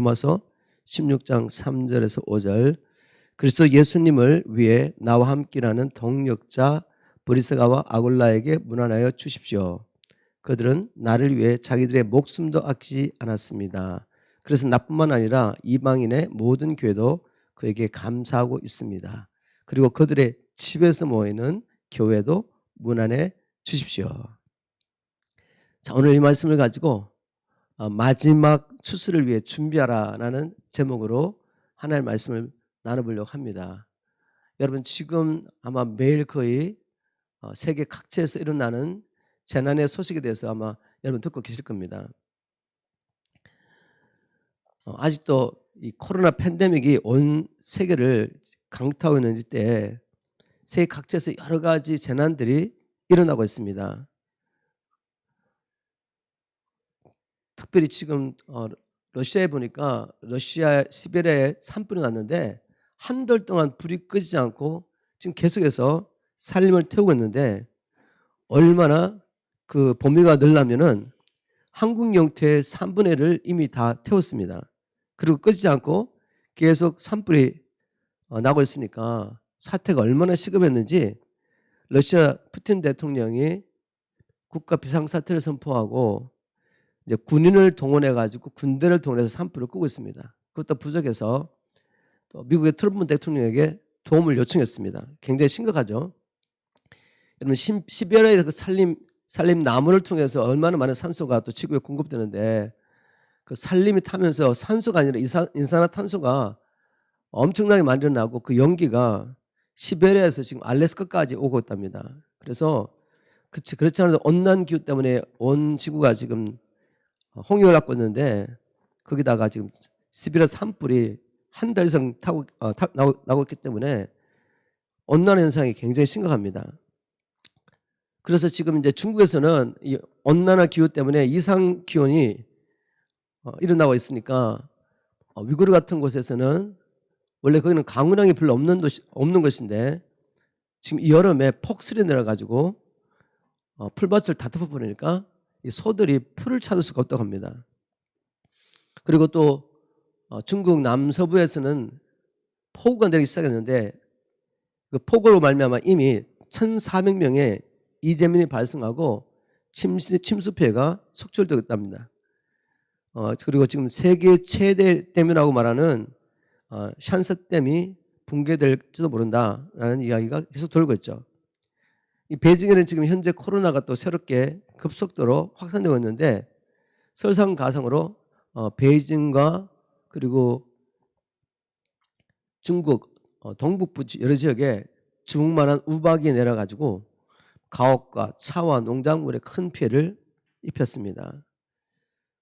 로마서 16장 3절에서 5절. 그리스도 예수님을 위해 나와 함께라는 동력자 브리스가와 아굴라에게 문안하여 주십시오. 그들은 나를 위해 자기들의 목숨도 아끼지 않았습니다. 그래서 나뿐만 아니라 이방인의 모든 교회도 그에게 감사하고 있습니다. 그리고 그들의 집에서 모이는 교회도 문안해 주십시오. 자, 오늘 이 말씀을 가지고 마지막 추수를 위해 준비하라라는 제목으로 하나님의 말씀을 나눠보려고 합니다. 여러분, 지금 아마 매일 거의 세계 각지에서 일어나는 재난의 소식에 대해서 아마 여러분 듣고 계실 겁니다. 아직도 이 코로나 팬데믹이 온 세계를 강타하고 있는 이때 세계 각지에서 여러 가지 재난들이 일어나고 있습니다. 특별히 지금 러시아에 보니까 러시아 시베리아에 산불이 났는데 한 달 동안 불이 끄지지 않고 지금 계속해서 살림을 태우고 있는데, 얼마나 그 범위가 늘려면은 한국 영토의 3분의 1을 이미 다 태웠습니다. 그리고 끄지지 않고 계속 산불이 나고 있으니까 사태가 얼마나 시급했는지 러시아 푸틴 대통령이 국가 비상사태를 선포하고 이제 군인을 동원해 가지고 군대를 동원해서 산불을 끄고 있습니다. 그것도 부족해서 또 미국의 트럼프 대통령에게 도움을 요청했습니다. 굉장히 심각하죠. 여러분, 시베리아에서 그 산림 나무를 통해서 얼마나 많은 산소가 또 지구에 공급되는데, 그 산림이 타면서 산소가 아니라 이산화탄소가 엄청나게 많이 일어나고 그 연기가 시베리아에서 지금 알래스카까지 오고 있답니다. 그래서 그렇지 않아도 온난 기후 때문에 온 지구가 지금 홍역을 갖고 있는데, 거기다가 지금 시베리아 산불이 한 달 이상 나오고 있기 때문에 온난화 현상이 굉장히 심각합니다. 그래서 지금 이제 중국에서는 이 온난화 기후 때문에 이상 기온이 일어나고 있으니까 위구르 같은 곳에서는 원래 거기는 강우량이 별로 없는 것인데 지금 이 여름에 폭설이 내려가지고 풀밭을 다 덮어버리니까 이 소들이 풀을 찾을 수가 없다고 합니다. 그리고 또 중국 남서부에서는 폭우가 내리기 시작했는데 그 폭우로 말미암아 이미 1,400명의 이재민이 발생하고 침수 피해가 속출되고 있답니다. 그리고 지금 세계 최대 댐이라고 말하는 샨세댐이 붕괴될지도 모른다라는 이야기가 계속 돌고 있죠. 이 베이징에는 지금 현재 코로나가 또 새롭게 급속도로 확산되고 있는데, 설상가상으로 베이징과 그리고 중국 동북부 여러 지역에 주먹만한 우박이 내려가지고 가옥과 차와 농작물에 큰 피해를 입혔습니다.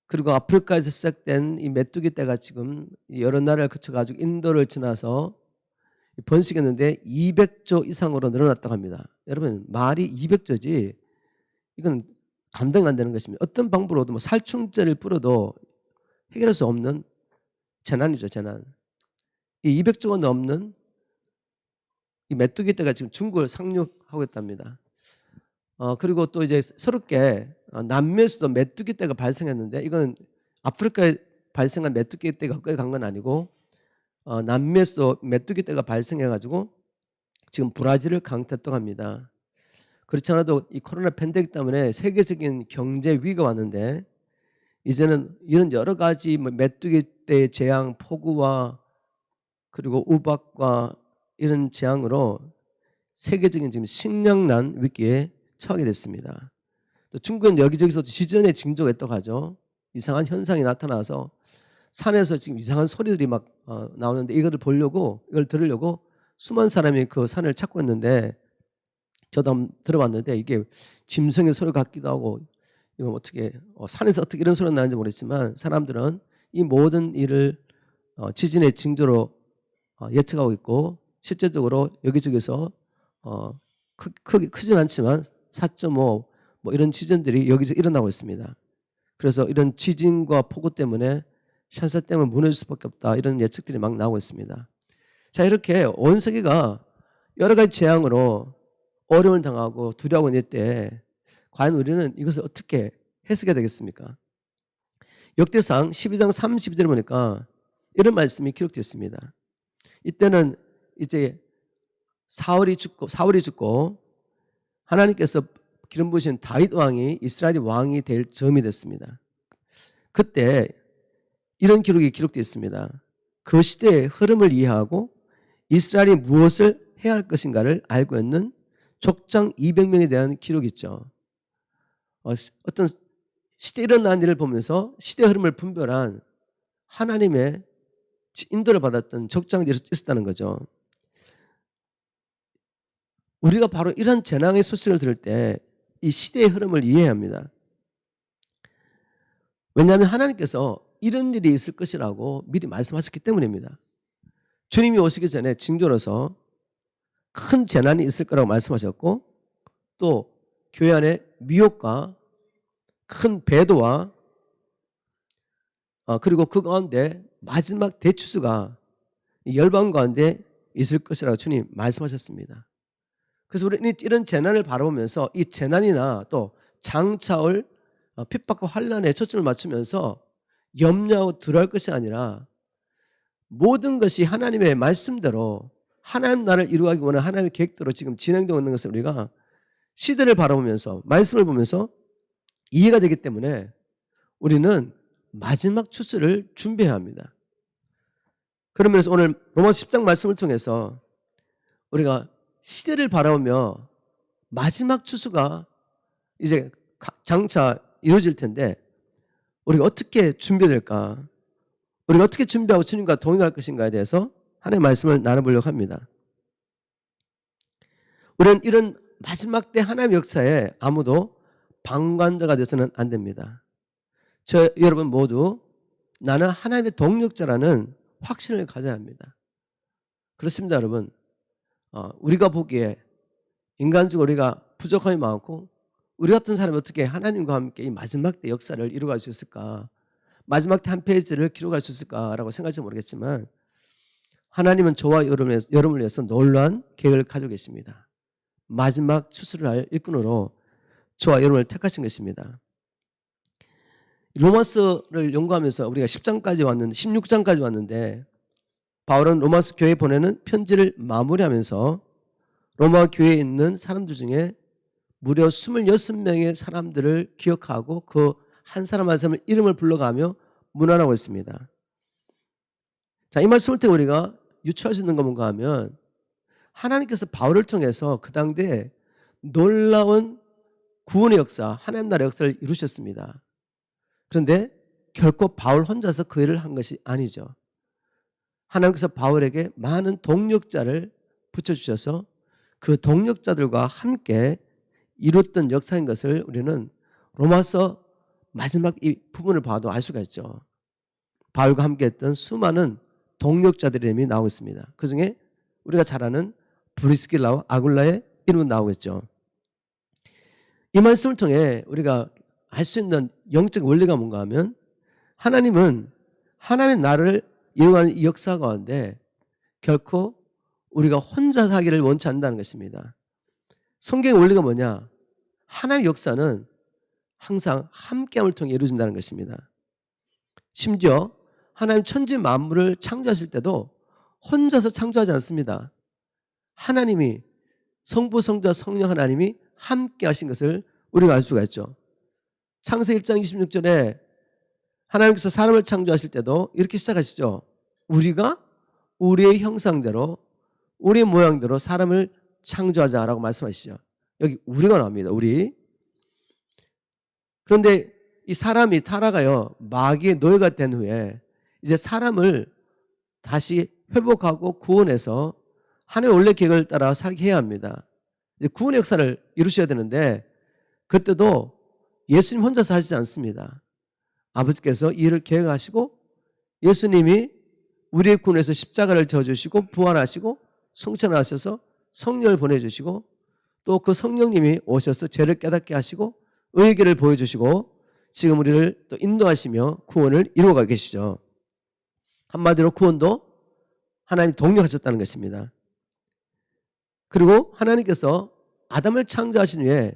그리고 아프리카에서 시작된 이 메뚜기 떼가 지금 여러 나라를 거쳐가지고 인도를 지나서 번식했는데 200조 이상으로 늘어났다고 합니다. 여러분, 말이 200조지 이건 감당 안 되는 것입니다. 어떤 방법으로도 뭐 살충제를 뿌려도 해결할 수 없는 재난이죠, 재난. 이 200조가 넘는 이 메뚜기 떼가 지금 중국을 상륙하고 있답니다. 그리고 또 이제 새롭게 남미에서도 메뚜기 떼가 발생했는데, 이건 아프리카에 발생한 메뚜기 떼가 거기 간 건 아니고 남미에서도 메뚜기 떼가 발생해가지고 지금 브라질을 강타했다고 합니다. 그렇지 않아도 이 코로나 팬데믹 때문에 세계적인 경제 위기가 왔는데, 이제는 이런 여러 가지 메뚜기 떼의 재앙, 폭우와 그리고 우박과 이런 재앙으로 세계적인 지금 식량난 위기에 처하게 됐습니다. 또 중국은 여기저기서 지진의 징조가 있다고 하죠. 이상한 현상이 나타나서 산에서 지금 이상한 소리들이 막 나오는데, 이걸 들으려고 수많은 사람이 그 산을 찾고 있는데, 저도 한번 들어봤는데 이게 짐승의 소리 같기도 하고, 이건 어떻게 산에서 어떻게 이런 소리가 나는지 모르겠지만 사람들은 이 모든 일을 지진의 징조로 예측하고 있고, 실제적으로 여기저기서 크진 않지만 4.5 뭐 이런 지진들이 여기서 일어나고 있습니다. 그래서 이런 지진과 폭우 때문에 샨세댐은 무너질 수밖에 없다, 이런 예측들이 막 나오고 있습니다. 자, 이렇게 온 세계가 여러 가지 재앙으로 어려움을 당하고 두려워하고 있을 때 과연 우리는 이것을 어떻게 해석해야 되겠습니까? 역대상 12장 32절에 보니까 이런 말씀이 기록되어 있습니다. 이때는 이제 사울이 죽고 하나님께서 기름 부으신 다윗 왕이 이스라엘의 왕이 될 즈음이 됐습니다. 그때 이런 기록이 기록되어 있습니다. 그 시대의 흐름을 이해하고 이스라엘이 무엇을 해야 할 것인가를 알고 있는 족장 200명에 대한 기록이 있죠. 어떤 시대에 일어난 일을 보면서 시대 흐름을 분별한 하나님의 인도를 받았던 족장들이 있었다는 거죠. 우리가 바로 이런 재난의 소식을 들을 때 이 시대의 흐름을 이해해야 합니다. 왜냐하면 하나님께서 이런 일이 있을 것이라고 미리 말씀하셨기 때문입니다. 주님이 오시기 전에 징조로서 큰 재난이 있을 거라고 말씀하셨고 또 교회 안에 미혹과 큰 배도와 그리고 그 가운데 마지막 대추수가 열방 가운데 있을 것이라고 주님 말씀하셨습니다. 그래서 우리는 이런 재난을 바라보면서 이 재난이나 또 장차올 핍박과 환난에 초점을 맞추면서 염려하고 두려워할 것이 아니라 모든 것이 하나님의 말씀대로 하나님 나라를 이루기 원하는 하나님의 계획대로 지금 진행되고 있는 것을 우리가 시대를 바라보면서 말씀을 보면서 이해가 되기 때문에 우리는 마지막 추수를 준비해야 합니다. 그러면서 오늘 로마서 10장 말씀을 통해서 우리가 시대를 바라보며 마지막 추수가 이제 장차 이루어질 텐데 우리가 어떻게 준비될까? 우리가 어떻게 준비하고 주님과 동행할 것인가에 대해서 하나님의 말씀을 나눠보려고 합니다. 우리는 이런 마지막 때 하나님의 역사에 아무도 방관자가 되어서는 안 됩니다. 여러분 모두 나는 하나님의 동력자라는 확신을 가져야 합니다. 그렇습니다, 여러분. 우리가 보기에 인간적으로 우리가 부족함이 많고 우리 같은 사람이 어떻게 하나님과 함께 이 마지막 때 역사를 이루어갈 수 있을까? 마지막 때 한 페이지를 기록할 수 있을까라고 생각할지 모르겠지만 하나님은 저와 여러분을 위해서 놀라운 계획을 가지고 계십니다. 마지막 추수를 할 일꾼으로 저와 여러분을 택하신 것입니다. 로마서를 연구하면서 우리가 10장까지 왔는데 16장까지 왔는데 바울은 로마서 교회에 보내는 편지를 마무리하면서 로마 교회에 있는 사람들 중에 무려 26명의 사람들을 기억하고 그 한 사람 한 사람의 이름을 불러가며 문안하고 있습니다. 자, 이 말씀을 통해 우리가 유추할 수 있는 건 뭔가 하면 하나님께서 바울을 통해서 그 당대에 놀라운 구원의 역사, 하나님 나라의 역사를 이루셨습니다. 그런데 결코 바울 혼자서 그 일을 한 것이 아니죠. 하나님께서 바울에게 많은 동력자를 붙여주셔서 그 동력자들과 함께 이뤘던 역사인 것을 우리는 로마서 마지막 이 부분을 봐도 알 수가 있죠. 바울과 함께 했던 수많은 동력자들의 이름이 나오고 있습니다. 그중에 우리가 잘 아는 브리스길라와 아굴라의 이름은 나오겠죠. 이 말씀을 통해 우리가 알 수 있는 영적 원리가 뭔가 하면 하나님은 하나님의 나라를 이루어가는 이 역사 가운데 결코 우리가 혼자 사기를 원치 않는다는 것입니다. 성경의 원리가 뭐냐? 하나님의 역사는 항상 함께함을 통해 이루어진다는 것입니다. 심지어 하나님 천지 만물을 창조하실 때도 혼자서 창조하지 않습니다. 하나님이 성부, 성자, 성령 하나님이 함께 하신 것을 우리가 알 수가 있죠. 창세기 1장 26절에 하나님께서 사람을 창조하실 때도 이렇게 시작하시죠. 우리가 우리의 형상대로 우리의 모양대로 사람을 창조하자라고 말씀하시죠. 여기 우리가 나옵니다. 우리. 그런데 이 사람이 타락하여 마귀의 노예가 된 후에 이제 사람을 다시 회복하고 구원해서 하나님의 원래 계획을 따라 살게 해야 합니다. 이제 구원의 역사를 이루셔야 되는데 그때도 예수님 혼자서 하시지 않습니다. 아버지께서 이 일을 계획하시고 예수님이 우리의 구원에서 십자가를 져주시고 부활하시고 성천하셔서 성령을 보내주시고 또 그 성령님이 오셔서 죄를 깨닫게 하시고 의의 길을 보여주시고 지금 우리를 또 인도하시며 구원을 이루어가고 계시죠. 한마디로 구원도 하나님이 동력하셨다는 것입니다. 그리고 하나님께서 아담을 창조하신 후에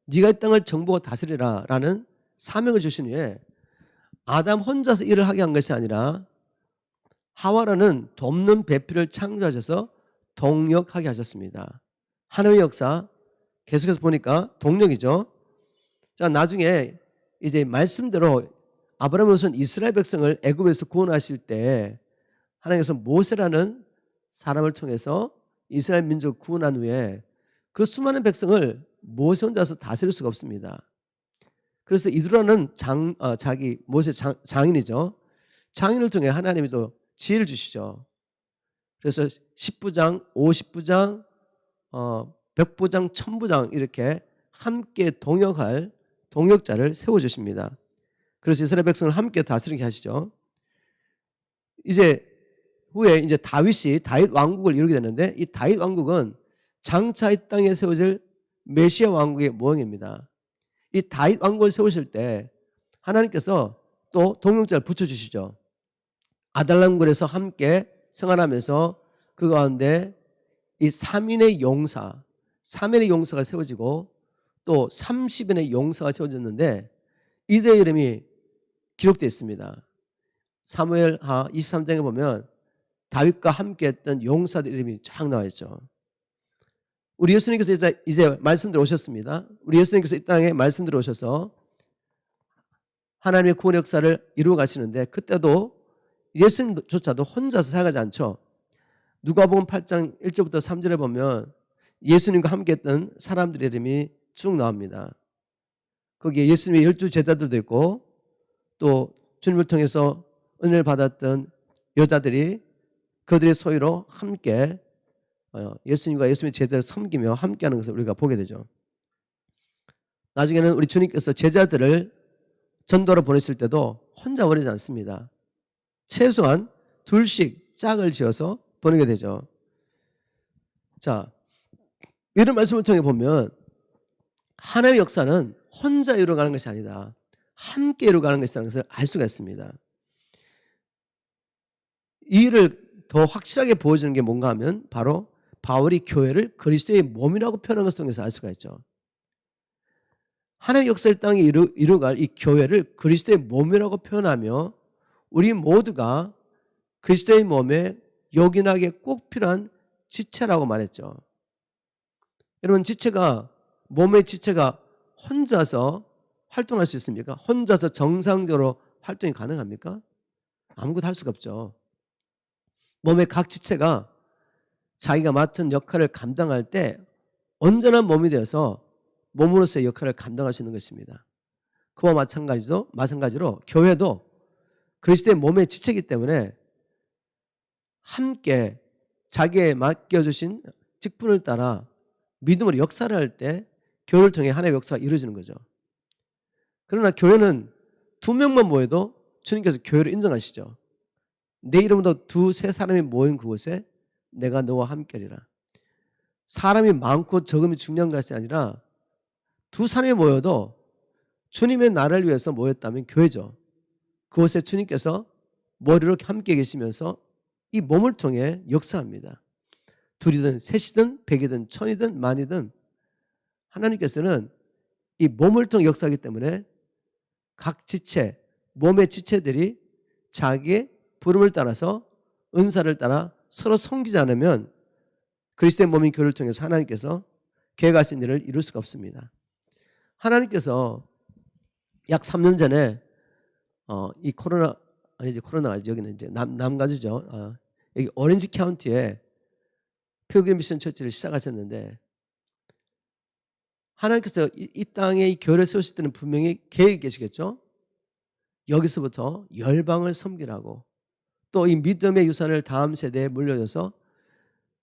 네가 이 땅을 정복하고 다스리라 라는 사명을 주신 후에 아담 혼자서 일을 하게 한 것이 아니라 하와라는 돕는 배필을 창조하셔서 동력하게 하셨습니다. 하나님의 역사 계속해서 보니까 동력이죠. 자, 나중에 이제 말씀대로 아브라함은 우선 이스라엘 백성을 애굽에서 구원하실 때 하나님께서 모세라는 사람을 통해서 이스라엘 민족을 구원한 후에 그 수많은 백성을 모세 혼자서 다스릴 수가 없습니다. 그래서 이드라는 자기 모세 장인이죠. 장인을 통해 하나님이 또 지혜를 주시죠. 그래서 10부장, 50부장, 100부장, 1000부장 이렇게 함께 동역할 동역자를 세워주십니다. 그래서 이스라엘 백성을 함께 다스리게 하시죠. 이제 후에 이제 다윗 왕국을 이루게 되는데 이 다윗 왕국은 장차 이 땅에 세워질 메시아 왕국의 모형입니다. 이 다윗 왕국을 세우실 때 하나님께서 또 동역자를 붙여주시죠. 아달람굴에서 함께 생활하면서 그 가운데 이 3인의 용사가 세워지고 또 30인의 용사가 세워졌는데 이들의 이름이 기록되어 있습니다. 사무엘하 23장에 보면 다윗과 함께했던 용사들 이름이 쫙 나와 있죠. 우리 예수님께서 이제 말씀대로 오셨습니다. 우리 예수님께서 이 땅에 말씀대로 오셔서 하나님의 구원 역사를 이루어 가시는데 그때도 예수님조차도 혼자서 살아가지 않죠. 누가복음 8장 1절부터 3절에 보면 예수님과 함께했던 사람들의 이름이 쭉 나옵니다. 거기에 예수님의 12 제자들도 있고 또 주님을 통해서 은혜를 받았던 여자들이 그들의 소유로 함께 예수님과 예수님의 제자를 섬기며 함께하는 것을 우리가 보게 되죠. 나중에는 우리 주님께서 제자들을 전도로 보내실 때도 혼자 보내지 않습니다. 최소한 둘씩 짝을 지어서 보내게 되죠. 자, 이런 말씀을 통해 보면 하나님의 역사는 혼자 이루어가는 것이 아니다. 함께 이루어가는 것이라는 것을 알 수가 있습니다. 이 일을 더 확실하게 보여주는 게 뭔가 하면 바로 바울이 교회를 그리스도의 몸이라고 표현한 것을 통해서 알 수가 있죠. 하나님의 역사를 땅에 이루어갈 이 교회를 그리스도의 몸이라고 표현하며 우리 모두가 그리스도의 몸에 요긴하게 꼭 필요한 지체라고 말했죠. 여러분 몸의 지체가 혼자서 활동할 수 있습니까? 혼자서 정상적으로 활동이 가능합니까? 아무것도 할 수가 없죠. 몸의 각 지체가 자기가 맡은 역할을 감당할 때 온전한 몸이 되어서 몸으로서의 역할을 감당할 수 있는 것입니다. 그와 마찬가지로 교회도 그리스도의 몸의 지체이기 때문에 함께 자기의 맡겨주신 직분을 따라 믿음으로 역사를 할 때 교회를 통해 하나님의 역사가 이루어지는 거죠. 그러나 교회는 2명만 모여도 주님께서 교회를 인정하시죠. 내 이름으로 2, 3사람이 모인 그곳에 내가 너와 함께하리라. 사람이 많고 적음이 중요한 것이 아니라 2 사람이 모여도 주님의 나라를 위해서 모였다면 교회죠. 그곳에 주님께서 머리로 함께 계시면서 이 몸을 통해 역사합니다. 2이든 3이든 100이든 1000이든 만이든 하나님께서는 이 몸을 통해 역사하기 때문에 각 지체, 몸의 지체들이 자기의 부름을 따라서 은사를 따라 서로 섬기지 않으면 그리스도의 몸인 교회를 통해서 하나님께서 계획하신 일을 이룰 수가 없습니다. 하나님께서 약 3년 전에 이 코로나가 아니지 여기는 이제 남가주죠. 여기 오렌지 카운티에 필그림 미션 처치를 시작하셨는데 하나님께서 이 땅에 이 교회를 세우실 때는 분명히 계획이 계시겠죠. 여기서부터 열방을 섬기라고 또 이 믿음의 유산을 다음 세대에 물려줘서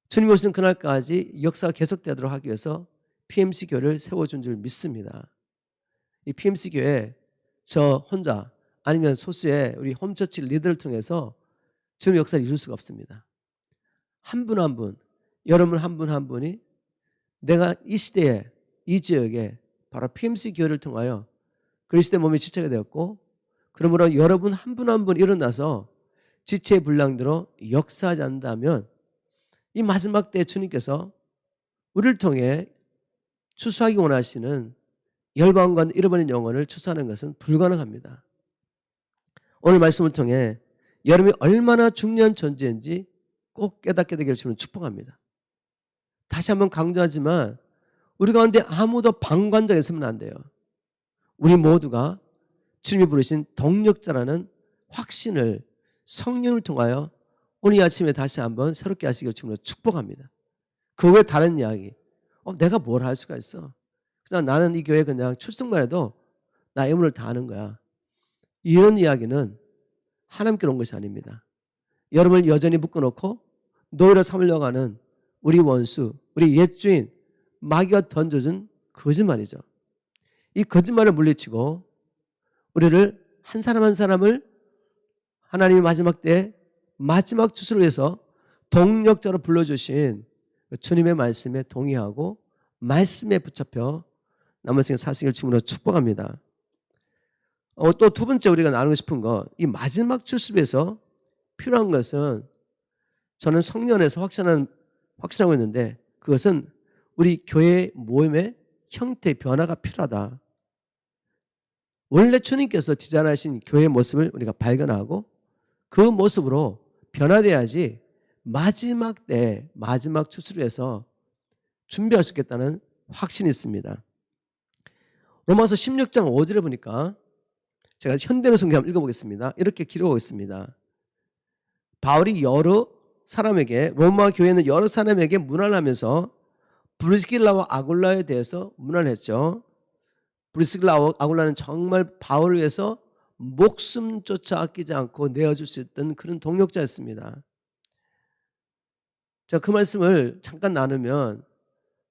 주님 오시는 그날까지 역사가 계속되도록 하기 위해서 PMC 교회를 세워준 줄 믿습니다. 이 PMC 교회 저 혼자 아니면 소수의 우리 홈처치 리더를 통해서 주님 역사를 이룰 수가 없습니다. 한 분 한 분, 여러분 한 분 한 분이 내가 이 시대에 이 지역에 바로 PMC 교회를 통하여 그리스도의 몸의 지체가 되었고 그러므로 여러분 한 분 한 분 일어나서 지체의 분량대로 역사하지 않는다면 이 마지막 때에 주님께서 우리를 통해 추수하기 원하시는 열방과 잃어버린 영혼을 추수하는 것은 불가능합니다. 오늘 말씀을 통해 여러분이 얼마나 중요한 존재인지 꼭 깨닫게 되기를 주님은 축복합니다. 다시 한번 강조하지만 우리 가운데 아무도 방관자가 있으면 안 돼요. 우리 모두가 주님이 부르신 동력자라는 확신을 성령을 통하여 오늘 아침에 다시 한번 새롭게 하시기를 주님으로 축복합니다. 그 외에 다른 이야기, 내가 뭘 할 수가 있어. 그냥 나는 이 교회 그냥 출석만 해도 나의 의무를 다하는 거야. 이런 이야기는 하나님께 온 것이 아닙니다. 여러분을 여전히 묶어놓고 노예로 삼으려고 하는 우리 원수, 우리 옛주인, 마귀가 던져준 거짓말이죠. 이 거짓말을 물리치고 우리를 한 사람 한 사람을 하나님이 마지막 때에 마지막 주술을 위해서 동력자로 불러주신 주님의 말씀에 동의하고 말씀에 붙잡혀 남은 생에 사시기를 주님으로 축복합니다. 또 두 번째 우리가 나누고 싶은 거, 이 마지막 주술을 위해서 필요한 것은 저는 성령 안에서 확신하고 있는데 그것은 우리 교회 모임의 형태 변화가 필요하다. 원래 주님께서 디자인하신 교회의 모습을 우리가 발견하고 그 모습으로 변화돼야지 마지막 때 마지막 추수를 해서 준비할 수 있겠다는 확신이 있습니다. 로마서 16장 5절에 보니까 제가 현대의 성경 한번 읽어보겠습니다. 이렇게 기록하고 있습니다. 바울이 여러 사람에게, 로마 교회는 여러 사람에게 문안을 하면서 브리스길라와 아굴라에 대해서 문안을 했죠. 브리스길라와 아굴라는 정말 바울을 위해서 목숨조차 아끼지 않고 내어줄 수 있던 그런 동력자였습니다. 제가 그 말씀을 잠깐 나누면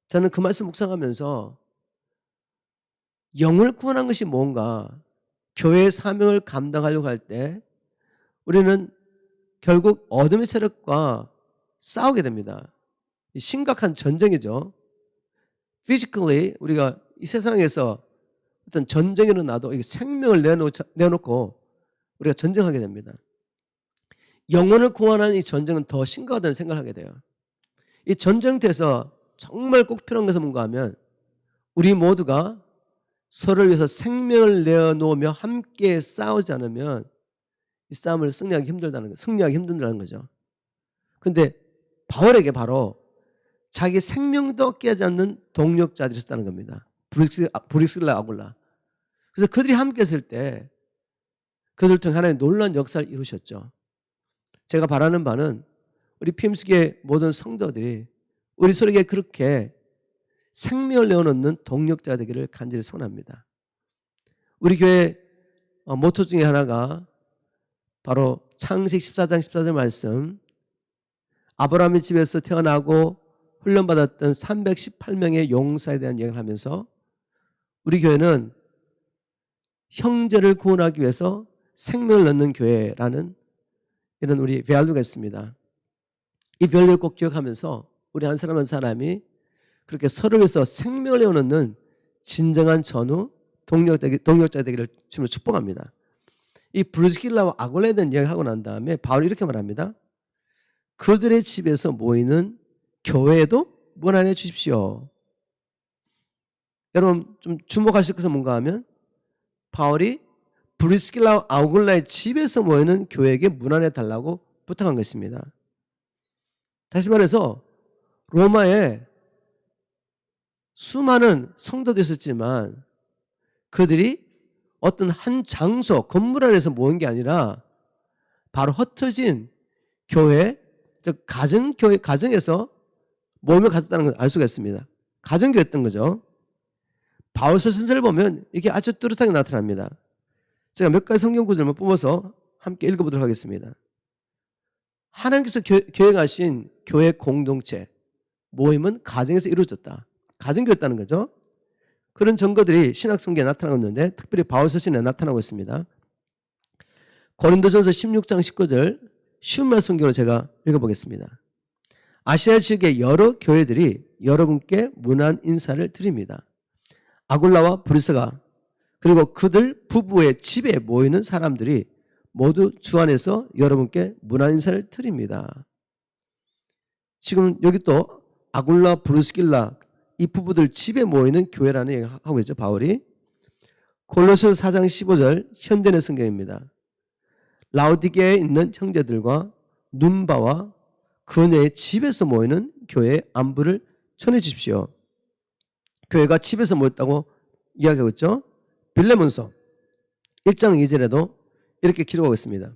저는 그 말씀 묵상하면서 영을 구원한 것이 뭔가, 교회의 사명을 감당하려고 할 때 우리는 결국 어둠의 세력과 싸우게 됩니다. 심각한 전쟁이죠. physically 우리가 이 세상에서 어떤 전쟁이 일어나도 생명을 내놓고 우리가 전쟁하게 됩니다. 영혼을 구원하는 이 전쟁은 더 심각하다는 생각을 하게 돼요. 이 전쟁터에서 정말 꼭 필요한 것은 뭔가 하면 우리 모두가 서로를 위해서 생명을 내어놓으며 함께 싸우지 않으면 이 싸움을 승리하기 힘들다는 거죠. 그런데 바울에게 바로 자기 생명도 깨지 않는 동력자들이 있었다는 겁니다. 브리스길라 아굴라. 그래서 그들이 함께 했을 때 그들을 통해 하나님의 놀라운 역사를 이루셨죠. 제가 바라는 바는 우리 피임스교회 모든 성도들이 우리 서로에게 그렇게 생명을 내어놓는 동력자 되기를 간절히 소원합니다. 우리 교회 모토 중에 하나가 바로 창세기 14장 14절 말씀, 아브라함의 집에서 태어나고 훈련받았던 318명의 용사에 대한 이야기를 하면서 우리 교회는 형제를 구원하기 위해서 생명을 넣는 교회라는 이런 우리 밸류가 있습니다. 이 밸류를 꼭 기억하면서 우리 한 사람 한 사람이 그렇게 서로를 위해서 생명을 내어놓는 진정한 전우 동력자 되기를 주님으로 축복합니다. 이 브리스길라와 아굴라에 대한 이야기를 하고 난 다음에 바울이 이렇게 말합니다. 그들의 집에서 모이는 교회에도 문안해 주십시오. 여러분 좀 주목하실 것은 뭔가 하면 바울이 브리스길라와 아굴라의 집에서 모이는 교회에게 문안해 달라고 부탁한 것입니다. 다시 말해서 로마에 수많은 성도들이 있었지만 그들이 어떤 한 장소, 건물 안에서 모인 게 아니라 바로 흩어진 교회, 즉 가정에서 모임을 가졌다는 걸 알 수가 있습니다. 가정교였던 거죠. 바울서 선서를 보면 이게 아주 뚜렷하게 나타납니다. 제가 몇 가지 성경 구절만 뽑아서 함께 읽어보도록 하겠습니다. 하나님께서 계획하신 교회 공동체, 모임은 가정에서 이루어졌다. 가정교였다는 거죠. 그런 증거들이 신약 성경에 나타나고 있는데 특별히 바울 서신에 나타나고 있습니다. 고린도전서 16장 19절 쉬운 말 성경으로 제가 읽어보겠습니다. 아시아 지역의 여러 교회들이 여러분께 문안 인사를 드립니다. 아굴라와 브리스가 그리고 그들 부부의 집에 모이는 사람들이 모두 주 안에서 여러분께 문안 인사를 드립니다. 지금 여기 또 아굴라, 브리스길라 이 부부들 집에 모이는 교회라는 얘기를 하고 있죠. 바울이. 골로새서 4장 15절 현대의 성경입니다. 라오디게에 있는 형제들과 눈바와 그녀의 집에서 모이는 교회의 안부를 전해 주십시오. 교회가 집에서 모였다고 이야기하고 있죠. 빌레몬서 1장 2절에도 이렇게 기록하고 있습니다.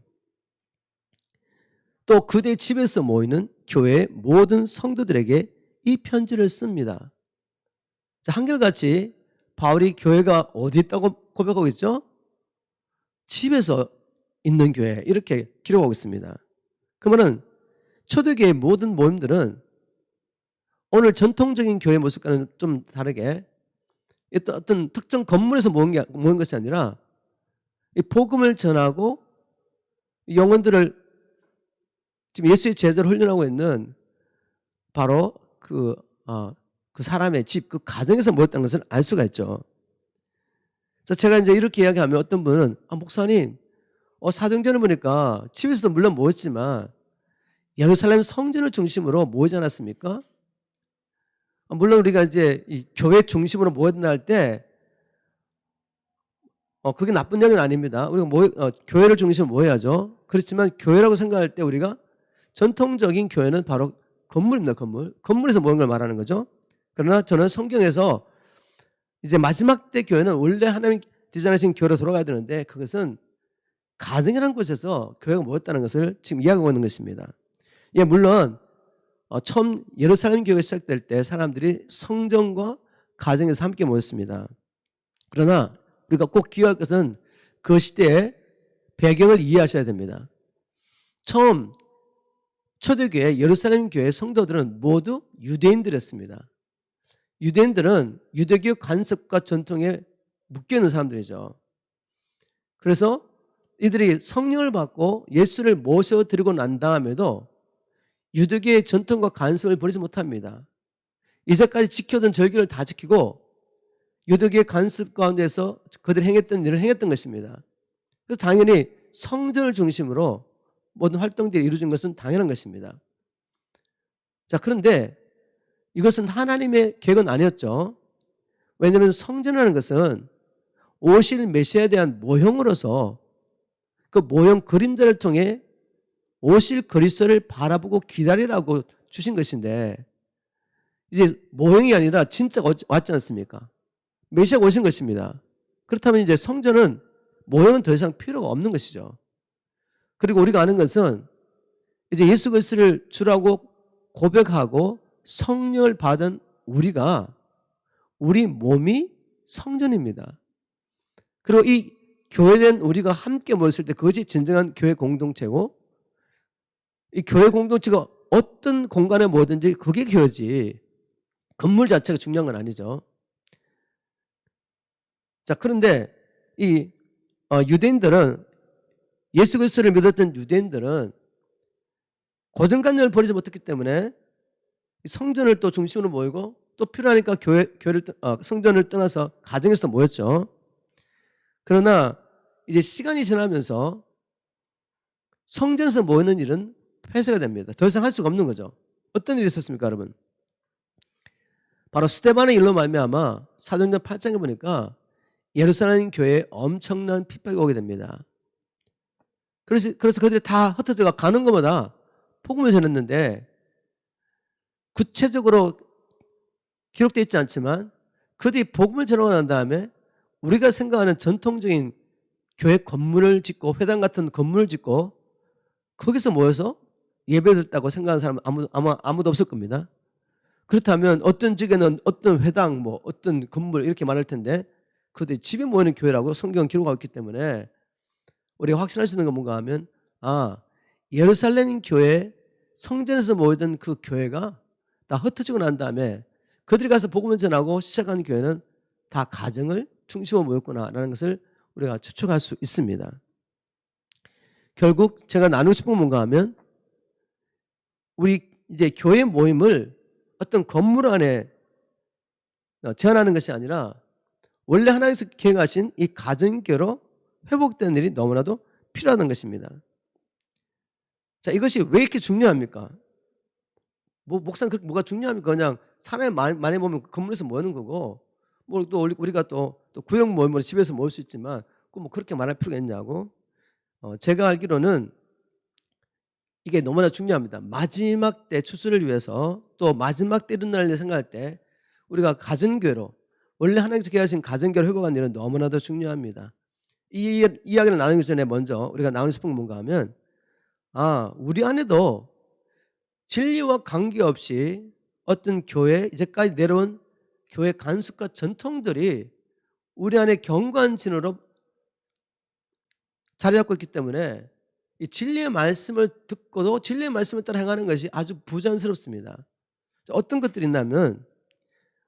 또 그대 집에서 모이는 교회의 모든 성도들에게 이 편지를 씁니다. 자, 한결같이 바울이 교회가 어디 있다고 고백하고 있죠? 집에서 있는 교회, 이렇게 기록하고 있습니다. 그러면 초대교회의 모든 모임들은 오늘 전통적인 교회 모습과는 좀 다르게 어떤 특정 건물에서 모인 것이 아니라 이 복음을 전하고 영혼들을 지금 예수의 제자를 훈련하고 있는 바로 그 사람의 집, 그 가정에서 모였다는 것을 알 수가 있죠. 자, 제가 이제 이렇게 이야기하면 어떤 분은 목사님, 사도행전을 보니까 집에서도 물론 모였지만 예루살렘 성전을 중심으로 모이지 않았습니까? 물론 우리가 이제 이 교회 중심으로 모여야 된다 할 때 그게 나쁜 얘기는 아닙니다. 우리가 교회를 중심으로 모여야죠. 그렇지만 교회라고 생각할 때 우리가 전통적인 교회는 바로 건물입니다. 건물에서 모인 걸 말하는 거죠. 그러나 저는 성경에서 이제 마지막 때 교회는 원래 하나님 디자인하신 교회로 돌아가야 되는데 그것은 가정이라는 곳에서 교회가 모였다는 것을 지금 이야기하고 있는 것입니다. 예, 물론 처음 예루살렘 교회가 시작될 때 사람들이 성전과 가정에서 함께 모였습니다. 그러나 우리가 꼭 기억할 것은 그 시대의 배경을 이해하셔야 됩니다. 처음 초대교회 예루살렘 교회 성도들은 모두 유대인들이었습니다. 유대인들은 유대교 관습과 전통에 묶여있는 사람들이죠. 그래서 이들이 성령을 받고 예수를 모셔드리고 난 다음에도 유대교의 전통과 관습을 버리지 못합니다. 이제까지 지켜던 절기를 다 지키고 유대교의 관습 가운데서 그들이 행했던 일을 행했던 것입니다. 그래서 당연히 성전을 중심으로 모든 활동들이 이루어진 것은 당연한 것입니다. 자, 그런데 이것은 하나님의 계획은 아니었죠. 왜냐하면 성전이라는 것은 오실 메시아에 대한 모형으로서 그 모형 그림자를 통해 오실 그리스도를 바라보고 기다리라고 주신 것인데 이제 모형이 아니라 진짜 왔지 않습니까? 메시아가 오신 것입니다. 그렇다면 이제 성전은 모형은 더 이상 필요가 없는 것이죠. 그리고 우리가 아는 것은 이제 예수 그리스도를 주라고 고백하고 성령을 받은 우리가 우리 몸이 성전입니다. 그리고 이 교회된 우리가 함께 모였을 때 그것이 진정한 교회 공동체고 이 교회 공동체가 어떤 공간에 모이든지 그게 교회지 건물 자체가 중요한 건 아니죠. 자, 그런데 이 유대인들은 예수 그리스도를 믿었던 유대인들은 고정관념을 버리지 못했기 때문에 성전을 또 중심으로 모이고 또 필요하니까 성전을 떠나서 가정에서 모였죠. 그러나 이제 시간이 지나면서 성전에서 모이는 일은 폐쇄가 됩니다. 더 이상 할 수가 없는 거죠. 어떤 일이 있었습니까, 여러분? 바로 스데반의 일로 말미암아 사도행전 8장에 보니까 예루살렘 교회에 엄청난 핍박이 오게 됩니다. 그래서 그들이 다 흩어져가 가는 것마다 복음을 전했는데 구체적으로 기록되어 있지 않지만 그들이 복음을 전하고 난 다음에 우리가 생각하는 전통적인 교회 건물을 짓고 회당 같은 건물을 짓고 거기서 모여서 예배드렸다고 생각하는 사람은 아무도 없을 겁니다. 그렇다면 어떤 지역에는 어떤 회당, 어떤 건물 이렇게 말할 텐데 그들이 집에 모이는 교회라고 성경은 기록하고 있기 때문에 우리가 확신할 수 있는 건 뭔가 하면 예루살렘 교회 성전에서 모이던 그 교회가 다 흩어지고 난 다음에 그들이 가서 복음을 전하고 시작한 교회는 다 가정을 중심으로 모였구나라는 것을 우리가 추측할 수 있습니다. 결국 제가 나누고 싶은 건 뭔가 하면 우리 이제 교회 모임을 어떤 건물 안에 제한하는 것이 아니라 원래 하나님께서 계획하신 이 가정교로 회복되는 일이 너무나도 필요하다는 것입니다. 자, 이것이 왜 이렇게 중요합니까? 목사는 그렇게 뭐가 중요합니까? 그냥 사람이 많이 모이면 건물에서 모이는 거고 또 우리가 또 구역 모임으로 집에서 모일 수 있지만 꼭 그렇게 말할 필요가 있냐고. 제가 알기로는 이게 너무나 중요합니다. 마지막 때 추수를 위해서 또 마지막 때 일어날 일 생각할 때 우리가 가정교회로 원래 하나님께서 계하신 가정교회를 회복하는 일은 너무나도 중요합니다. 이 이야기를 나누기 전에 먼저 우리가 나누고 싶은 건 뭔가 하면 우리 안에도 진리와 관계없이 어떤 교회 이제까지 내려온 교회 관습과 전통들이 우리 안에 경관진으로 자리 잡고 있기 때문에 이 진리의 말씀을 듣고도 진리의 말씀을 따라 행하는 것이 아주 부자연스럽습니다. 어떤 것들이 있냐면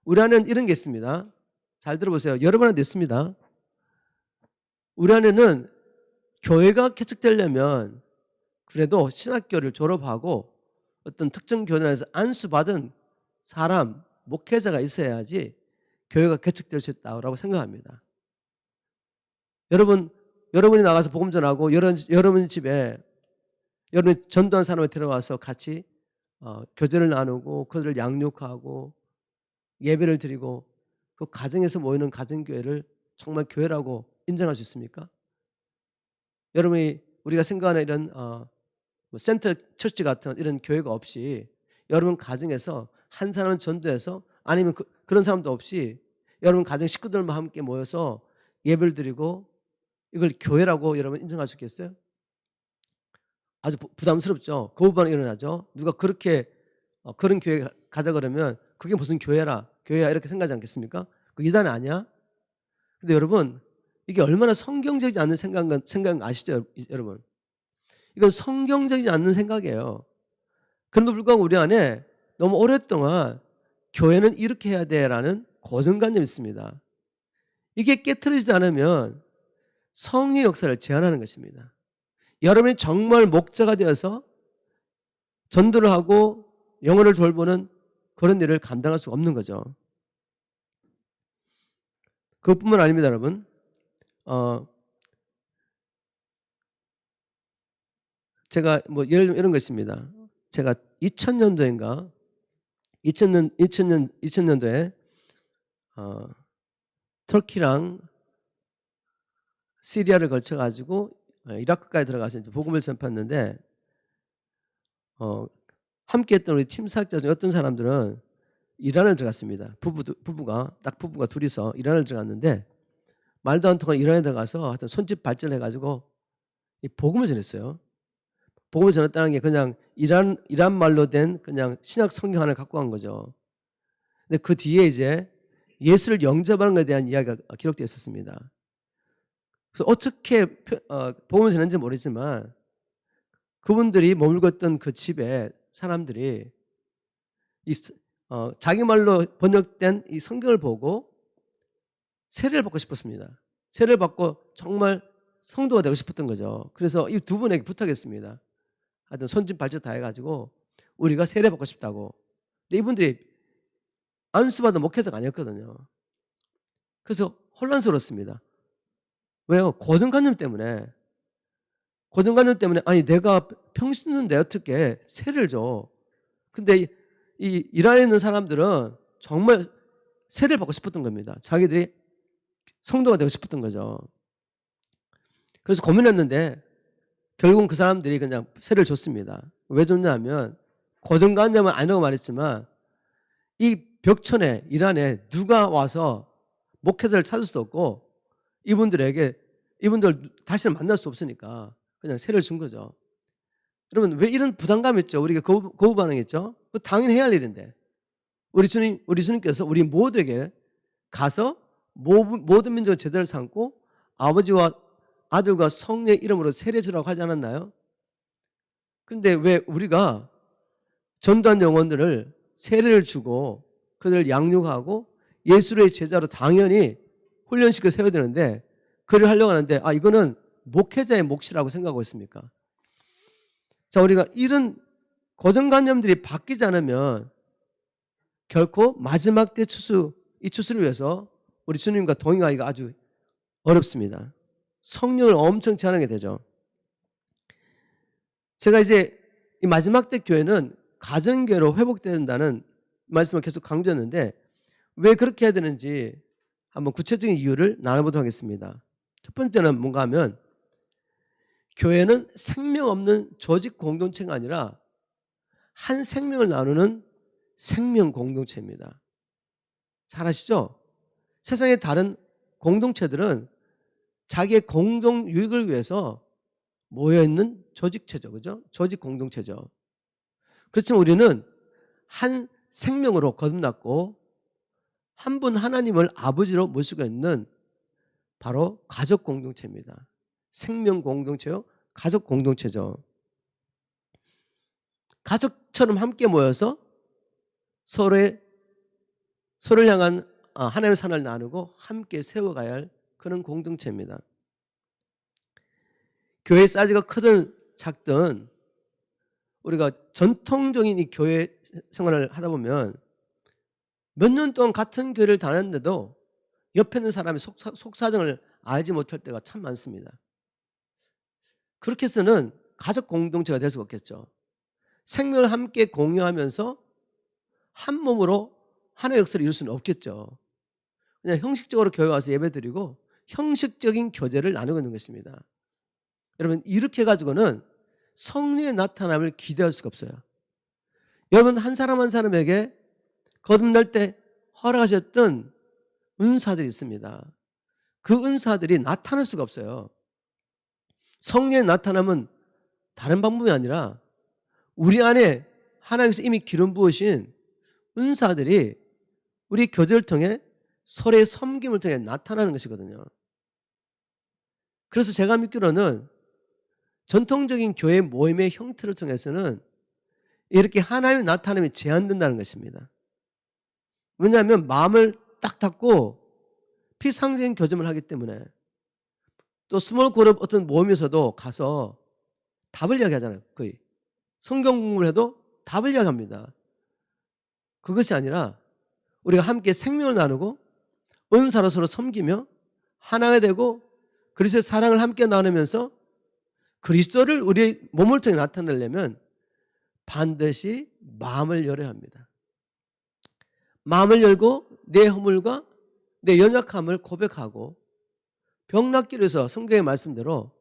우리 안에는 이런 게 있습니다. 잘 들어보세요. 여러분 안에도 있습니다. 우리 안에는 교회가 개척되려면 그래도 신학교를 졸업하고 어떤 특정 교단에서 안수받은 사람, 목회자가 있어야지 교회가 개척될 수 있다고 생각합니다. 여러분이 나가서 복음 전하고 여러분 집에 여러분이 전도한 사람을 데려와서 같이 교제를 나누고 그들을 양육하고 예배를 드리고 그 가정에서 모이는 가정교회를 정말 교회라고 인정할 수 있습니까? 여러분이 우리가 생각하는 이런 센터 처치 같은 이런 교회가 없이 여러분 가정에서 한 사람은 전도해서 아니면 그런 사람도 없이 여러분 가정 식구들만 함께 모여서 예배를 드리고 이걸 교회라고 여러분 인정할 수 있겠어요? 아주 부담스럽죠. 거부 반응이 일어나죠. 누가 그렇게 그런 교회 가자 그러면 그게 무슨 교회야 이렇게 생각하지 않겠습니까? 그 이단 아니야? 근데 여러분 이게 얼마나 성경적이지 않는 생각 아시죠? 여러분 이건 성경적이지 않는 생각이에요. 그런데 불구하고 우리 안에 너무 오랫동안 교회는 이렇게 해야 돼라는 고정관념이 있습니다. 이게 깨트려지지 않으면 성의 역사를 제한하는 것입니다. 여러분이 정말 목자가 되어서 전도를 하고 영혼을 돌보는 그런 일을 감당할 수가 없는 거죠. 그것뿐만 아닙니다, 여러분. 제가 예를 들면 이런 것입니다. 제가 2000년도인가 2000년도에 터키랑 시리아를 걸쳐 가지고 이라크까지 들어가서 이제 복음을 전파했는데 함께 했던 우리 팀 사역자 중 어떤 사람들은 이란을 들어갔습니다. 부부가 둘이서 이란을 들어갔는데 말도 안 통하는 이란에 들어가서 하여튼 손짓 발전해 가지고 이 복음을 전했어요. 복음을 전했다는 게 그냥 이란 말로 된 그냥 신약 성경 하나를 갖고 간 거죠. 근데 그 뒤에 이제 예수를 영접하는 것에 대한 이야기가 기록되어 있었습니다. 그래서 어떻게 복음을 전했는지 모르지만 그분들이 머물고 있던 그 집에 사람들이 자기 말로 번역된 이 성경을 보고 세례를 받고 싶었습니다. 세례를 받고 정말 성도가 되고 싶었던 거죠. 그래서 이 두 분에게 부탁했습니다. 하여튼 손짓 발짓 다 해가지고 우리가 세례 받고 싶다고. 근데 이분들이 안수받은 목회자가 아니었거든요. 그래서 혼란스러웠습니다. 왜요? 고정관념 때문에 아니 내가 평신도인데 어떻게 세례를 줘. 근데 이 이란에 있는 사람들은 정말 세례를 받고 싶었던 겁니다. 자기들이 성도가 되고 싶었던 거죠. 그래서 고민했는데 결국은 그 사람들이 그냥 세례를 줬습니다. 왜 줬냐면 고정관념은 아니라고 말했지만 이 벽천에 이란에 누가 와서 목회자를 찾을 수도 없고 이분들 다시는 만날 수 없으니까 그냥 세례를 준 거죠. 여러분 왜 이런 부담감이 있죠? 우리가 거부 반응했죠? 당연히 해야 할 일인데 우리 주님께서 우리 모두에게 가서 모든 민족의 제자를 삼고 아버지와 아들과 성령의 이름으로 세례 주라고 하지 않았나요? 근데 왜 우리가 전도한 영혼들을 세례를 주고 그들을 양육하고 예수의 제자로 당연히 훈련시켜 세워야 되는데 그를 하려고 하는데 이거는 목회자의 몫이라고 생각하고 있습니까? 자, 우리가 이런 고정관념들이 바뀌지 않으면 결코 마지막 때 이 추수를 위해서 우리 주님과 동행하기가 아주 어렵습니다. 성령을 엄청 제한하게 되죠. 제가 이제 이 마지막 때 교회는 가정교회로 회복된다는 말씀을 계속 강조했는데 왜 그렇게 해야 되는지 한번 구체적인 이유를 나눠보도록 하겠습니다. 첫 번째는 뭔가 하면 교회는 생명 없는 조직 공동체가 아니라 한 생명을 나누는 생명 공동체입니다. 잘 아시죠? 세상의 다른 공동체들은 자기의 공동 유익을 위해서 모여있는 조직체죠. 그죠? 조직 공동체죠. 그렇지만 우리는 한 생명으로 거듭났고 한 분 하나님을 아버지로 모시고 있는 바로 가족 공동체입니다. 생명 공동체요. 가족 공동체죠. 가족처럼 함께 모여서 서로를 향한 하나님의 산을 나누고 함께 세워가야 할 그런 공동체입니다. 교회 사이즈가 크든 작든 우리가 전통적인 이 교회 생활을 하다 보면 몇 년 동안 같은 교회를 다녔는데도 옆에 있는 사람이 속사정을 알지 못할 때가 참 많습니다. 그렇게 해서는 가족 공동체가 될 수가 없겠죠. 생명을 함께 공유하면서 한 몸으로 하나의 역사를 이룰 수는 없겠죠. 그냥 형식적으로 교회 와서 예배드리고 형식적인 교제를 나누고 있는 것입니다. 여러분 이렇게 해가지고는 성령의 나타남을 기대할 수가 없어요. 여러분 한 사람 한 사람에게 거듭날 때 허락하셨던 은사들이 있습니다. 그 은사들이 나타날 수가 없어요. 성령의 나타남은 다른 방법이 아니라 우리 안에 하나님께서 이미 기름 부으신 은사들이 우리 교제를 통해 서로의 섬김을 통해 나타나는 것이거든요. 그래서 제가 믿기로는 전통적인 교회 모임의 형태를 통해서는 이렇게 하나님의 나타남이 제한된다는 것입니다. 왜냐하면 마음을 딱 닫고 피상적인 교제를 하기 때문에. 또 스몰 그룹 어떤 모임에서도 가서 답을 이야기하잖아요. 거의 성경 공부를 해도 답을 이야기합니다. 그것이 아니라 우리가 함께 생명을 나누고 은사로 서로 섬기며 하나가 되고 그리스도의 사랑을 함께 나누면서 그리스도를 우리의 몸을 통해 나타내려면 반드시 마음을 열어야 합니다. 마음을 열고 내 허물과 내 연약함을 고백하고 병 낫기를 위해서 성경의 말씀대로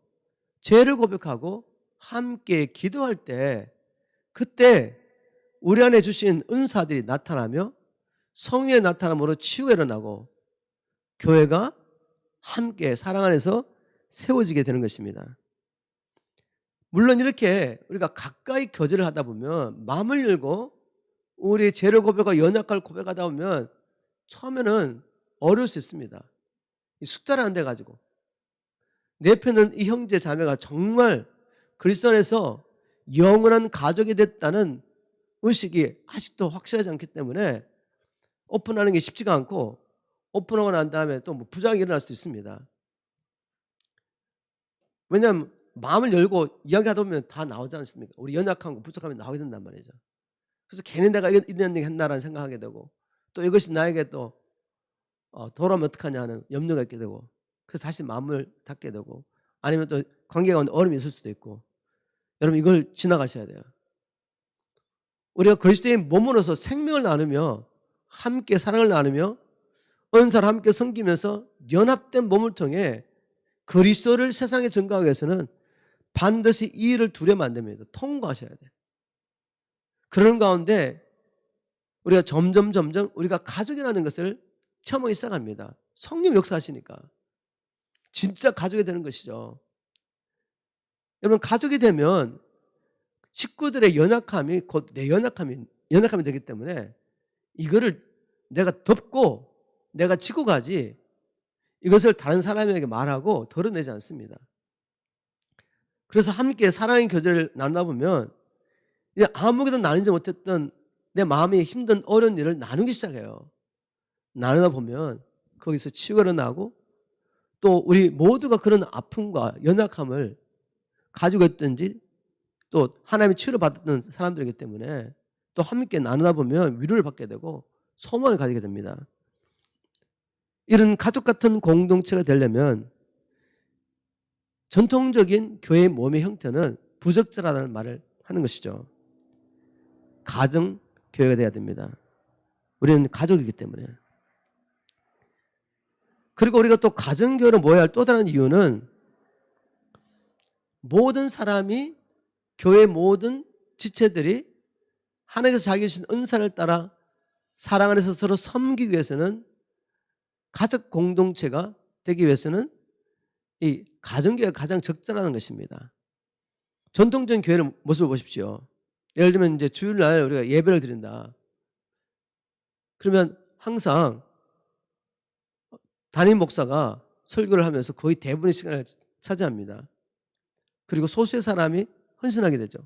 죄를 고백하고 함께 기도할 때 그때 우리 안에 주신 은사들이 나타나며 성령의 나타남으로 치유가 일어나고 교회가 함께 사랑 안에서 세워지게 되는 것입니다. 물론 이렇게 우리가 가까이 교제를 하다 보면 마음을 열고 우리 죄를 고백하고 연약함을 고백하다 보면 처음에는 어려울 수 있습니다. 숙달이 안 돼가지고 내 편은 이 형제 자매가 정말 그리스도 안에서 영원한 가족이 됐다는 의식이 아직도 확실하지 않기 때문에 오픈하는 게 쉽지가 않고 오픈하고 난 다음에 또 부작용이 일어날 수도 있습니다. 왜냐하면 마음을 열고 이야기하다 보면 다 나오지 않습니까? 우리 연약한 거 부족하면 나오게 된단 말이죠. 그래서 괜히 내가 이런 얘기 했나라는 생각하게 되고 또 이것이 나에게 또 돌아오면 어떡하냐 하는 염려가 있게 되고 그래서 다시 마음을 닫게 되고 아니면 또 관계가 어려움이 있을 수도 있고 여러분 이걸 지나가셔야 돼요. 우리가 그리스도의 몸으로서 생명을 나누며 함께 사랑을 나누며 은사를 함께 섬기면서 연합된 몸을 통해 그리스도를 세상에 증거하기 위해서는 반드시 이 일을 두려면 안 됩니다. 통과하셔야 돼요. 그런 가운데 우리가 점점 우리가 가족이라는 것을 체험하기 시작합니다. 성령 역사하시니까 진짜 가족이 되는 것이죠. 여러분 가족이 되면 식구들의 연약함이 곧 내 연약함이 되기 때문에 이거를 내가 덮고 내가 지고 가지 이것을 다른 사람에게 말하고 덜어내지 않습니다. 그래서 함께 사랑의 교제를 나누다 보면 아무것도 나누지 못했던 내 마음이 힘든 어려운 일을 나누기 시작해요. 나누다 보면 거기서 치유가 일어나고 또 우리 모두가 그런 아픔과 연약함을 가지고 있든지 또 하나님의 치유를 받았던 사람들이기 때문에 또 함께 나누다 보면 위로를 받게 되고 소망을 가지게 됩니다. 이런 가족 같은 공동체가 되려면 전통적인 교회의 몸의 형태는 부적절하다는 말을 하는 것이죠. 가정 교회가 돼야 됩니다. 우리는 가족이기 때문에. 그리고 우리가 또 가정교회로 모여야 할 또 다른 이유는 모든 사람이 교회 모든 지체들이 하나님께서 자기 주신 은사를 따라 사랑 안에서 서로 섬기기 위해서는 가족 공동체가 되기 위해서는 이 가정교회가 가장 적절하는 것입니다. 전통적인 교회의 모습을 보십시오. 예를 들면 이제 주일날 우리가 예배를 드린다. 그러면 항상 담임 목사가 설교를 하면서 거의 대부분의 시간을 차지합니다. 그리고 소수의 사람이 헌신하게 되죠.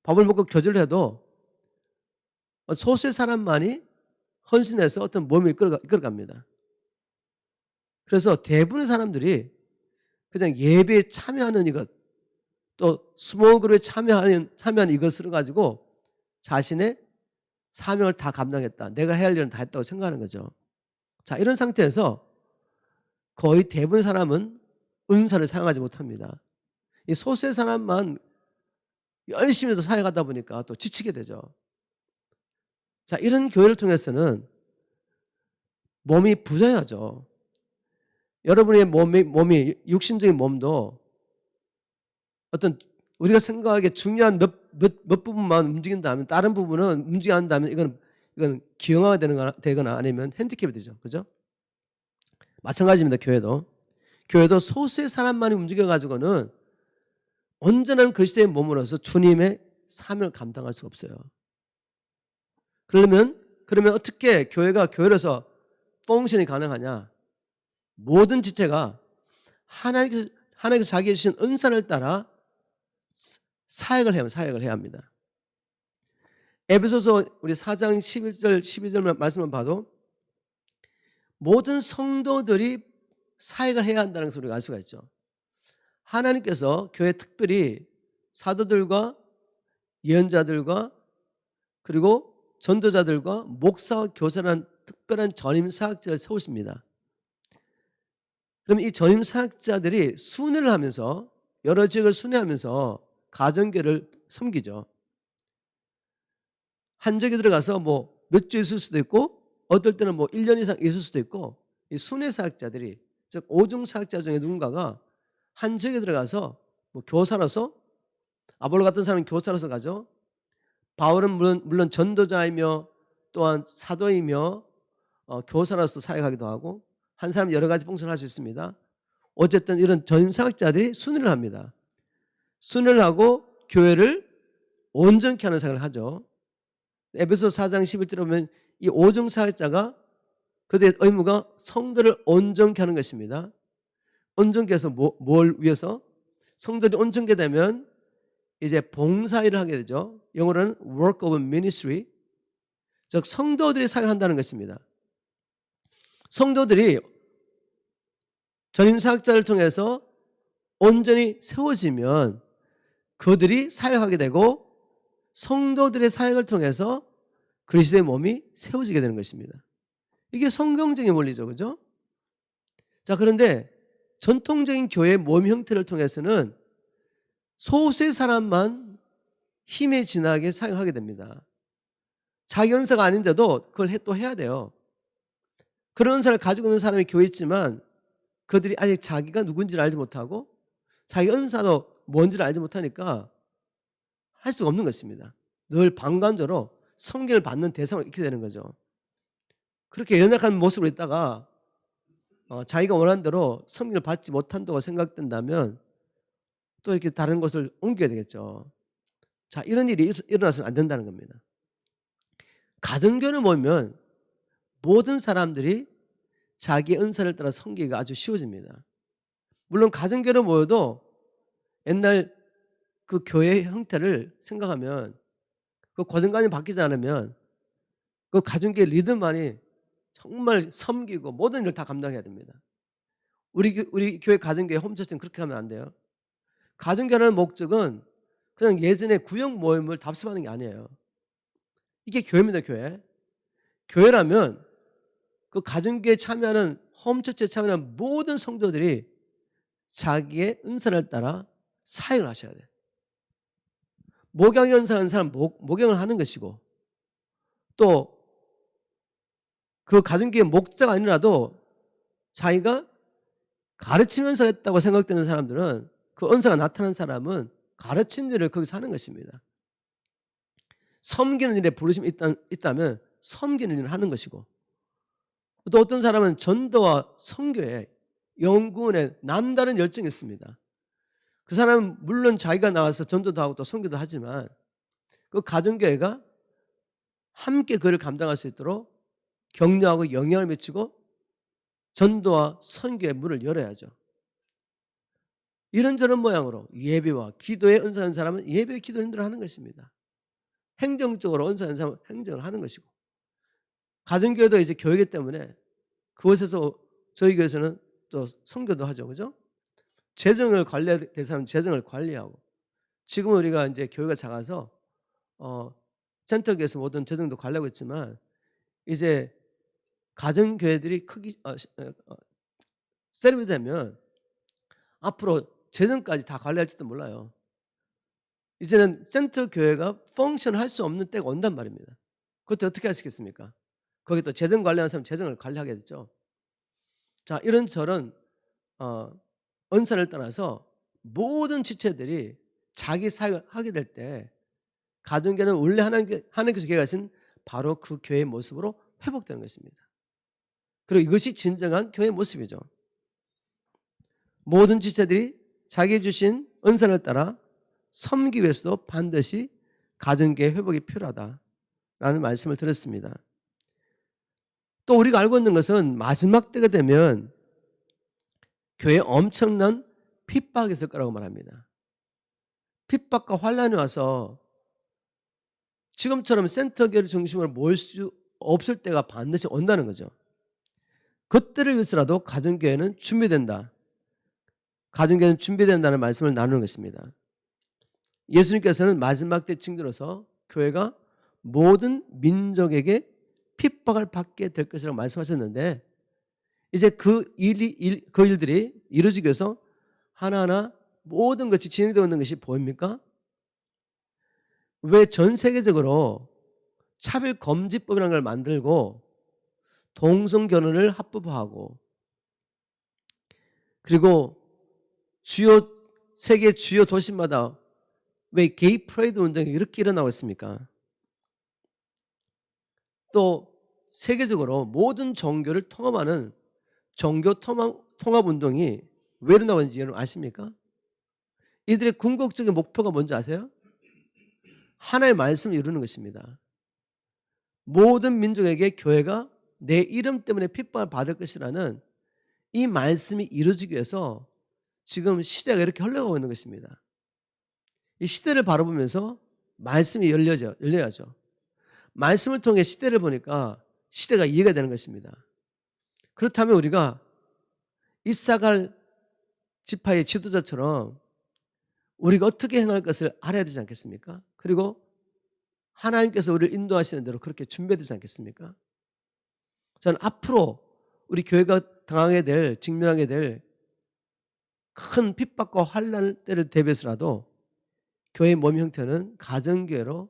밥을 먹고 교제를 해도 소수의 사람만이 헌신해서 어떤 몸을 이끌어갑니다. 그래서 대부분의 사람들이 그냥 예배에 참여하는 이것, 또 스몰그룹에 참여하는 이것을 가지고 자신의 사명을 다 감당했다. 내가 해야 할 일은 다 했다고 생각하는 거죠. 자, 이런 상태에서 거의 대부분의 사람은 은사를 사용하지 못합니다. 이 소수의 사람만 열심히 해서 사역하다 보니까 또 지치게 되죠. 자, 이런 교회를 통해서는 몸이 부자야죠. 여러분의 몸이 육신적인 몸도 어떤 우리가 생각하기에 중요한 몇 부분만 움직인다면 다른 부분은 움직이지 않는다면 이건 기형아가 되거나 아니면 핸디캡이 되죠. 그죠? 마찬가지입니다. 교회도 소수의 사람만이 움직여가지고는 온전한 그리스도의 몸으로서 주님의 사명을 감당할 수가 없어요. 그러면 어떻게 교회가 교회로서 펑션이 가능하냐? 모든 지체가 하나님께서 자기에 주신 은사를 따라 사역을 해야 합니다. 에베소서 우리 4장 11절 12절 말씀을 봐도 모든 성도들이 사역을 해야 한다는 것을 우리가 알 수가 있죠. 하나님께서 교회 특별히 사도들과 예언자들과 그리고 전도자들과 목사와 교사라는 특별한 전임 사역자를 세우십니다. 그럼 이 전임 사역자들이 순회를 하면서 여러 지역을 순회하면서 가정교회를 섬기죠. 한 지역에 들어가서 뭐 몇 주 있을 수도 있고 어떨 때는 뭐 1년 이상 있을 수도 있고 이 순회 사역자들이 즉 오중 사역자 중에 누군가가 한 지역에 들어가서 뭐 교사로서 아볼로 같은 사람은 교사로서 가죠. 바울은 물론 전도자이며 또한 사도이며 교사로서 사역하기도 하고 한 사람 여러 가지 봉사를 할 수 있습니다. 어쨌든 이런 전임 사역자들이 순회를 합니다. 순회를 하고 교회를 온전케 하는 사역을 하죠. 에베소 4장 11절에 보면 이 오중 사역자가 그들의 의무가 성도를 온전케 하는 것입니다. 온전케 해서 뭘 위해서? 성도들이 온전케 되면 이제 봉사일을 하게 되죠. 영어로는 work of ministry. 즉 성도들이 사역을 한다는 것입니다. 성도들이 전임 사역자를 통해서 온전히 세워지면 그들이 사역하게 되고 성도들의 사역을 통해서 그리스도의 몸이 세워지게 되는 것입니다. 이게 성경적인 원리죠. 그죠? 자, 그런데 전통적인 교회의 몸 형태를 통해서는 소수의 사람만 힘에 진하게 사용하게 됩니다. 자기 은사가 아닌데도 그걸 또 해야 돼요. 그런 은사를 가지고 있는 사람이 교회에 있지만 그들이 아직 자기가 누군지를 알지 못하고 자기 은사도 뭔지를 알지 못하니까 할 수가 없는 것입니다. 늘 방관자로 섬기를 받는 대상으로 있게 되는 거죠. 그렇게 연약한 모습으로 있다가 자기가 원하는 대로 섬기를 받지 못한다고 생각된다면 또 이렇게 다른 곳을 옮겨야 되겠죠. 자, 이런 일이 일어나서는 안 된다는 겁니다. 가정교회를 모이면 모든 사람들이 자기 은사를 따라 섬기기가 아주 쉬워집니다. 물론 가정교회를 모여도 옛날 그 교회 형태를 생각하면 그 고정관념이 바뀌지 않으면 그 가정교회 리더만이 정말 섬기고 모든 일을 다 감당해야 됩니다. 우리 교회 가정교회 홈처치는 그렇게 하면 안 돼요. 가정교회라는 목적은 그냥 예전에 구역 모임을 답습하는 게 아니에요. 이게 교회입니다. 교회라면 그 가정교회에 참여하는 홈처치에 참여하는 모든 성도들이 자기의 은사를 따라 사역을 하셔야 돼요. 목양 연사하는 사람 목양을 하는 것이고 또 그 가정교회 목자가 아니라도 자기가 가르치면서 했다고 생각되는 사람들은 그 은사가 나타난 사람은 가르친 일을 거기서 하는 것입니다. 섬기는 일에 부르심이 있다면 섬기는 일을 하는 것이고, 또 어떤 사람은 전도와 선교에 영구원에 남다른 열정이 있습니다. 그 사람은 물론 자기가 나와서 전도도 하고 또 선교도 하지만 그 가정교회가 함께 그를 감당할 수 있도록 격려하고 영향을 미치고 전도와 선교의 문을 열어야죠. 이런저런 모양으로 예배와 기도에 은사한 사람은 예배와 기도 인도를 하는 것입니다. 행정적으로 은사한 사람은 행정을 하는 것이고, 가정교회도 이제 교회이기 때문에 그곳에서 저희 교회에서는 또 선교도 하죠. 그죠? 재정을 관리해야 될 사람은 재정을 관리하고, 지금은 우리가 이제 교회가 작아서 센터교회에서 모든 재정도 관리하고 있지만 이제 가정교회들이 셋업이 되면 앞으로 재정까지 다 관리할지도 몰라요. 이제는 센터 교회가 펑션할 수 없는 때가 온단 말입니다. 그것도 어떻게 하시겠습니까? 거기 또 재정 관리하는 사람 재정을 관리하게 됐죠. 자, 이런저런 은사를 따라서 모든 지체들이 자기 사역을 하게 될 때 가정교회는 원래 하나님께서 계획하신 바로 그 교회의 모습으로 회복되는 것입니다. 그리고 이것이 진정한 교회의 모습이죠. 모든 지체들이 자기 주신 은사를 따라 섬기기 위해서도 반드시 가정교회 회복이 필요하다라는 말씀을 드렸습니다. 또 우리가 알고 있는 것은 마지막 때가 되면 교회에 엄청난 핍박이 있을 거라고 말합니다. 핍박과 환란이 와서 지금처럼 센터교회를 중심으로 모일 수 없을 때가 반드시 온다는 거죠. 그때를 위해서라도 가정교회는 준비된다. 가정교회는 준비된다는 말씀을 나누는 것입니다. 예수님께서는 마지막 때 징조로서 교회가 모든 민족에게 핍박을 받게 될 것이라고 말씀하셨는데, 이제 그 일들이 이루어지기 위해서 하나하나 모든 것이 진행되고 있는 것이 보입니까? 왜 전 세계적으로 차별금지법이라는 걸 만들고 동성결혼을 합법화하고, 그리고 세계 주요 도시마다 왜 게이 프라이드 운동이 이렇게 일어나고 있습니까? 또 세계적으로 모든 종교를 통합하는 종교 통합 운동이 왜 일어나고 있는지 여러분 아십니까? 이들의 궁극적인 목표가 뭔지 아세요? 하나의 말씀을 이루는 것입니다. 모든 민족에게 교회가 내 이름 때문에 핍박을 받을 것이라는 이 말씀이 이루어지기 위해서 지금 시대가 이렇게 흘러가고 있는 것입니다. 이 시대를 바라보면서 말씀이 열려야죠. 말씀을 통해 시대를 보니까 시대가 이해가 되는 것입니다. 그렇다면 우리가 이사갈 지파의 지도자처럼 우리가 어떻게 행할 것을 알아야 되지 않겠습니까? 그리고 하나님께서 우리를 인도하시는 대로 그렇게 준비해야 되지 않겠습니까? 저는 앞으로 우리 교회가 직면하게 될 큰 핍박과 환난 때를 대비해서라도 교회의 몸 형태는 가정교회로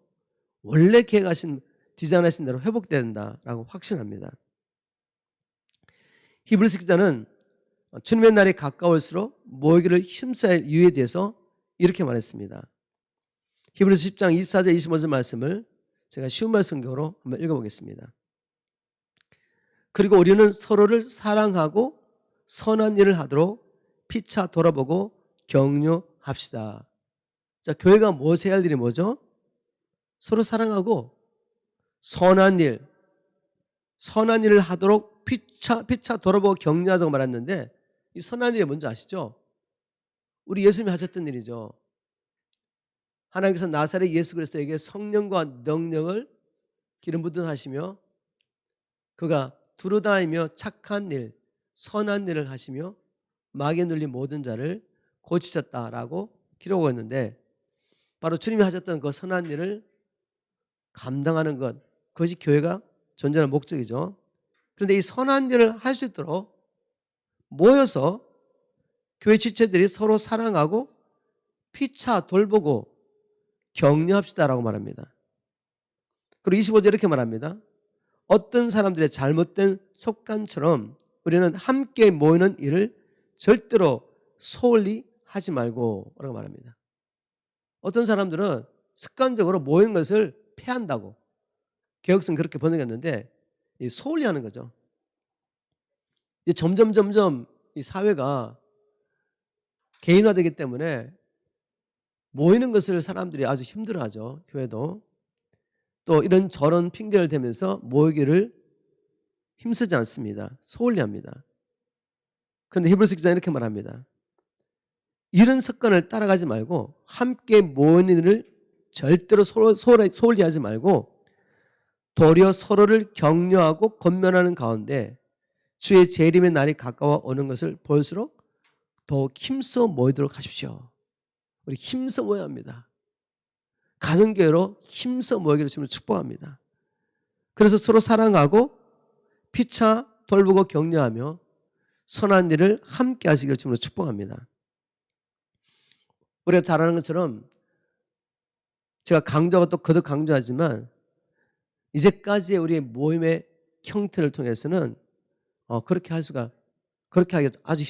원래 디자인하신 대로 회복돼야 된다라고 확신합니다. 히브리서 기자는 주님의 날이 가까울수록 모이기를 힘써야 할 이유에 대해서 이렇게 말했습니다. 히브리서 10장 24절 25절 말씀을 제가 쉬운 말 성경으로 한번 읽어보겠습니다. 그리고 우리는 서로를 사랑하고 선한 일을 하도록 피차 돌아보고 격려합시다. 자, 교회가 무엇을 해야 할 일이 뭐죠? 서로 사랑하고 선한 일을 하도록 피차 돌아보고 격려하자고 말했는데, 이 선한 일이 뭔지 아시죠? 우리 예수님이 하셨던 일이죠. 하나님께서 나사렛 예수 그리스도에게 성령과 능력을 기름 붓듯 하시며 그가 두루다니며 착한 일, 선한 일을 하시며 마귀에 눌린 모든 자를 고치셨다라고 기록하고 있는데, 바로 주님이 하셨던 그 선한 일을 감당하는 것, 그것이 교회가 존재하는 목적이죠. 그런데 이 선한 일을 할 수 있도록 모여서 교회 지체들이 서로 사랑하고 피차 돌보고 격려합시다라고 말합니다. 그리고 25절 이렇게 말합니다. 어떤 사람들의 잘못된 속관처럼 우리는 함께 모이는 일을 절대로 소홀히 하지 말고 라고 말합니다. 어떤 사람들은 습관적으로 모이는 것을 패한다고 개혁성 그렇게 번역했는데 소홀히 하는 거죠. 점점 이 사회가 개인화되기 때문에 모이는 것을 사람들이 아주 힘들어하죠. 교회도. 또 이런 저런 핑계를 대면서 모이기를 힘쓰지 않습니다. 소홀히 합니다. 그런데 히브리서 기자는 이렇게 말합니다. 이런 습관을 따라가지 말고 함께 모이는 일을 절대로 소홀히 하지 말고 도리어 서로를 격려하고 권면하는 가운데 주의 재림의 날이 가까워 오는 것을 볼수록 더욱 힘써 모이도록 하십시오. 우리 힘써 모여야 합니다. 가정교회로 힘써 모이기를 주님을 축복합니다. 그래서 서로 사랑하고 피차 돌보고 격려하며 선한 일을 함께 하시기를 주님으로 축복합니다. 우리가 잘 아는 것처럼 제가 강조하고 또 거듭 강조하지만 이제까지의 우리의 모임의 형태를 통해서는 그렇게 하기가 아주